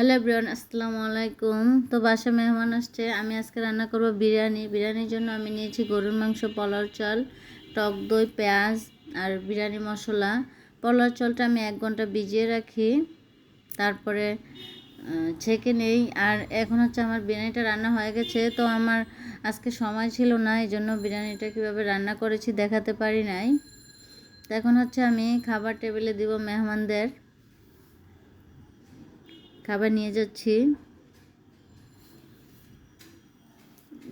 Hello everyone, আসসালামু আলাইকুম। তো বাসায় মেহমান আসছে। আমি আজকে রান্না করব বিরিয়ানি। বিরিয়ানির জন্য আমি নিয়েছি গরুর মাংস, পোলাও চাল, টক দই, পেঁয়াজ আর বিরিয়ানি মশলা। পোলাও চালটা আমি 1 ঘন্টা ভিজিয়ে রাখি, তারপরে ছেঁকে নেই। আর এখন হচ্ছে আমার বিরিয়ানিটা রান্না হয়ে গেছে। তো আমার আজকে সময় ছিল না, এই জন্য বিরিয়ানিটা কীভাবে রান্না করেছি দেখাতে পারি নাই। তো এখন হচ্ছে আমি খাবার টেবিলে দিব, মেহমানদের খাবার নিয়ে যাচ্ছি।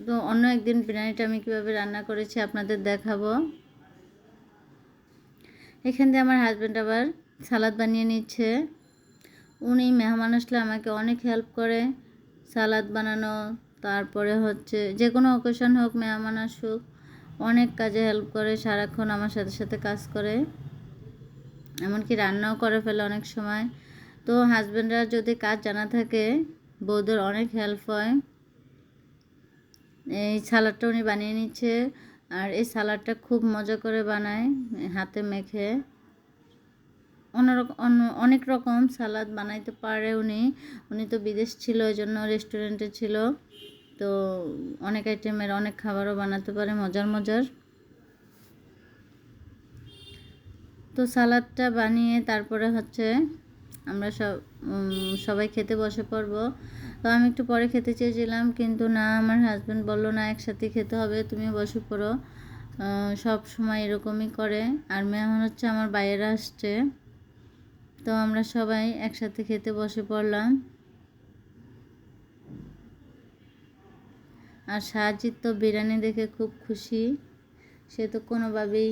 তো অন্য একদিন বিরিয়ানিটা আমি কীভাবে রান্না করেছি আপনাদের দেখাবো। এখান দিয়ে আমার হাজব্যান্ড আবার সালাদ বানিয়ে নিচ্ছে। উনি মেহমান আসলে আমাকে অনেক হেল্প করে সালাদ বানানো, তারপরে হচ্ছে যে কোনো অকেশন হোক, মেহমান আসুক, অনেক কাজে হেল্প করে। সারাক্ষণ আমার সাথে সাথে কাজ করে, এমনকি রান্নাও করে ফেলে অনেক সময়। তো হাজব্যান্ডরা যদি কাজ জানা থাকে, বউদের অনেক হেল্প হয়। এই সালাডটা উনি বানিয়ে নিচ্ছে, আর এই সালাডটা খুব মজা করে বানায়, হাতে মেখে। অনেক রকম সালাদ বানাইতে পারে উনি তো বিদেশ ছিল, এই জন্য রেস্টুরেন্টে ছিল। তো অনেক আইটেমের অনেক খাবারও বানাতে পারে, মজার মজার। তো সালাদটা বানিয়ে তারপরে হচ্ছে আমরা সবাই খেতে বসে পড়ব। তো আমি একটু পরে খেতে চেয়েছিলাম, কিন্তু না, আমার হাজব্যান্ড বললো না, একসাথে খেতে হবে, তুমি বসে পড়ো। সব সময় এরকমই করে। আর মেহমান হচ্ছে আমার বাইরে আসছে, তো আমরা সবাই একসাথে খেতে বসে পড়লাম। আর সাজিদ তো বিরিয়ানি দেখে খুব খুশি, সে তো কোনোভাবেই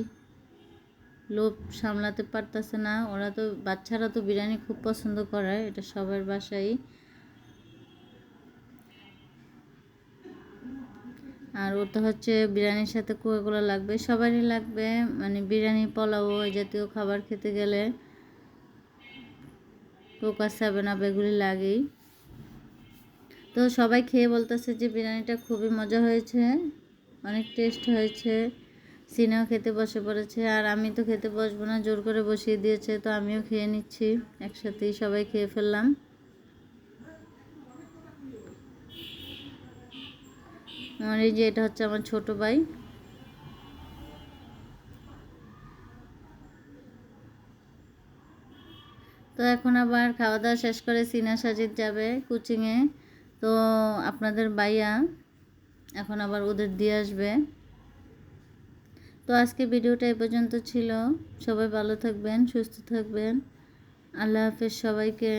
লোভ সামলাতে পারতেছে না। বাচ্চারা তো বিরিয়ানি খুব পছন্দ করে, এটা সবার বাসায়। আর ওটা হচ্ছে বিরিয়ানির সাথে কোকাকোলা লাগবে, সবারই লাগবে। মানে বিরিয়ানি, পোলাও, এই জাতীয় খাবার খেতে গেলে কোকা, 7 আপ এগুলি লাগেই। তো সবাই খেয়ে বলতেছে যে বিরিয়ানিটা খুবই মজা হয়েছে, অনেক টেস্ট হয়েছে। সিনেও খেতে বসে পড়েছে, আর আমি তো খেতে বসবো না, জোর করে বসিয়ে দিয়েছে। তো আমিও খেয়ে নিচ্ছি, একসাথেই সবাই খেয়ে ফেললাম। আমার এই যে এটা হচ্ছে আমার ছোট ভাই। তো এখন আবার খাওয়া দাওয়া শেষ করে সিনা সাজিদ যাবে কোচিংয়ে। তো আপনাদের ভাইয়া এখন আবার ওদের দিয়ে আসবে। তো আজকে ভিডিওটা এই পর্যন্ত ছিল। সবাই ভালো থাকবেন, সুস্থ থাকবেন। আল্লাহ হাফেজ সবাইকে।